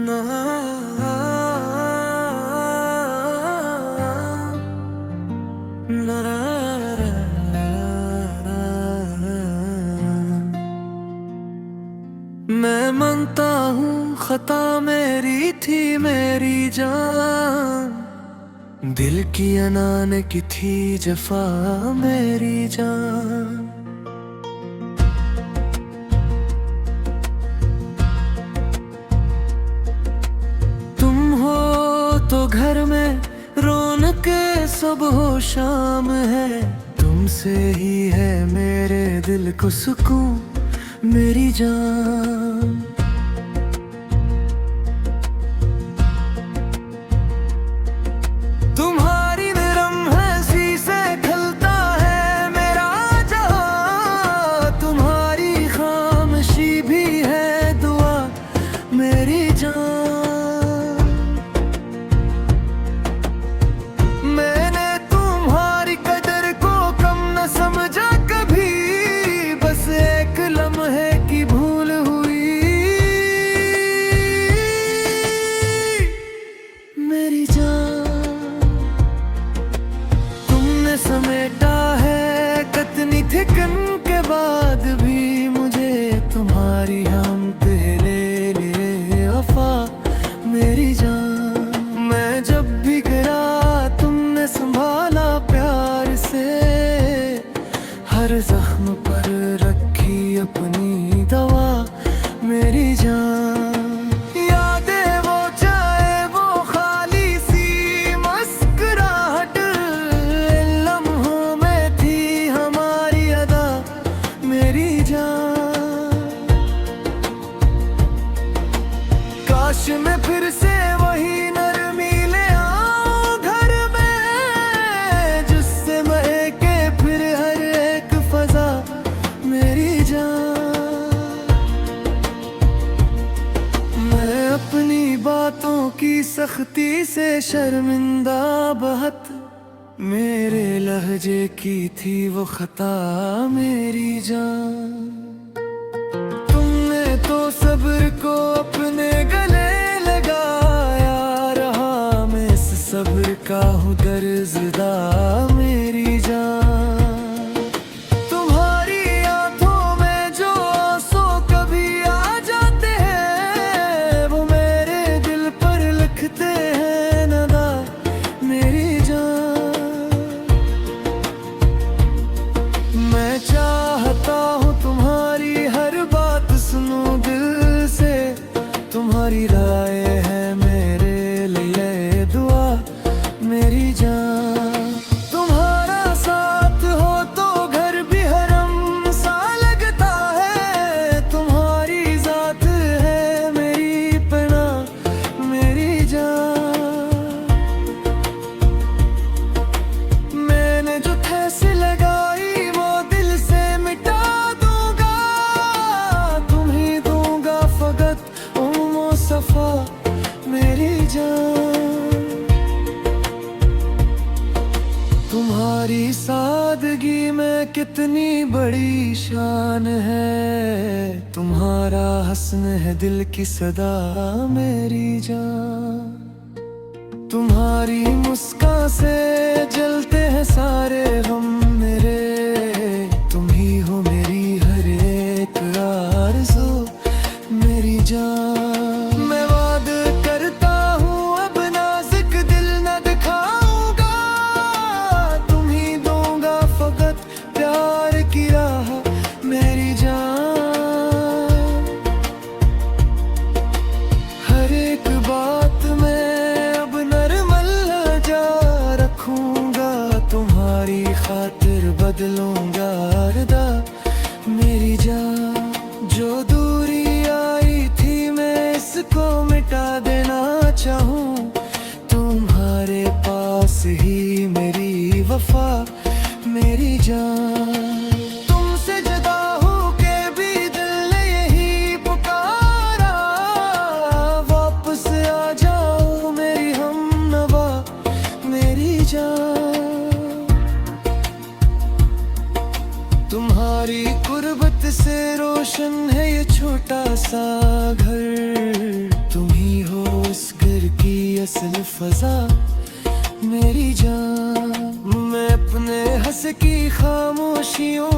ना ना मैं मानता हूँ खता मेरी थी मेरी जान, दिल की अनाने की थी जफा मेरी जान। तुम हो तो घर में रौनके सब हो शाम है, तुमसे ही है मेरे दिल को सुकून मेरी जान। तुम्हारी नरम हंसी से खलता है मेरा जहां, तुम्हारी खामोशी भी है दुआ मेरी जान। मैंने तुम्हारी कदर को कम न समझा कभी, बस एक लम्हे की भूल हुई मेरी जान। तुमने समेटा है कतनी थिकन के बाद भी मुझे, तुम्हारी हम तेरे लिए वफा मेरी जान। मैं जब भी गिरा तुमने संभाला प्यार से, हर जख्म पर रखी अपनी दवा मेरी जान। यादें वो चाहे वो खाली सी मुस्कुराहट, इन लम्हों में थी हमारी अदा मेरी जान। काश मैं फिर से वही नरमी ले आऊं घर में, जिससे महके फिर हर एक फजा मेरी जान। मैं अपनी बातों की सख्ती से शर्मिंदा बहुत, मेरे लहजे की थी वो खता मेरी जान। तुमने तो सब्र को अपने गले लगाया, रहा मैं इस सब्र का हूँ दर्ज़दा मेरी जान। तुम्हारी आंखों में जो आंसू कभी आ जाते हैं, वो मेरे दिल पर लिखते हैं नदा मेरी जान। मैं चाहता हूँ तुम्हारी हर बात सुनूं दिल से, तुम्हारी राय है मेरे लिए दुआ मेरी जान। तुम्हारा साथ हो तो घर भी हरम सा लगता है, तुम्हारी जात है मेरी पनाह मेरी जान। मैंने जो ठेस लगाई वो दिल से मिटा दूंगा, तुम्हीं दूंगा फकत उम्र सफा मेरी जान। तुम्हारी सादगी में कितनी बड़ी शान है, तुम्हारा हस्न है दिल की सदा मेरी जान। तुम्हारी मुस्कान से जलते हैं सारे गम मेरे, तुम ही हो मेरी हर एक आरज़ू मेरी जान। मैं वादा करता हूँ अब नाज़ुक दिल न दिखाऊंगा, तुम ही दूंगा फकत प्यार की राह मेरी जान। हर एक बात में अब नरमल जा रखूंगा, तुम्हारी खातिर बदलूंगा रदा मेरी जान। जो दूरी आई थी मैं इसको मिटा देना चाहूँ, तुम्हारे पास ही मेरी वफा मेरी जान। तुमसे जुदा होके भी दिल ने यही पुकारा, वापस आ जाओ मेरी हमनवा मेरी जान। तुम्हारी कुर्बत से रोशन है ये छोटा सा घर, तुम ही हो असल फजा मेरी जान। मैं अपने हंस की खामोशियों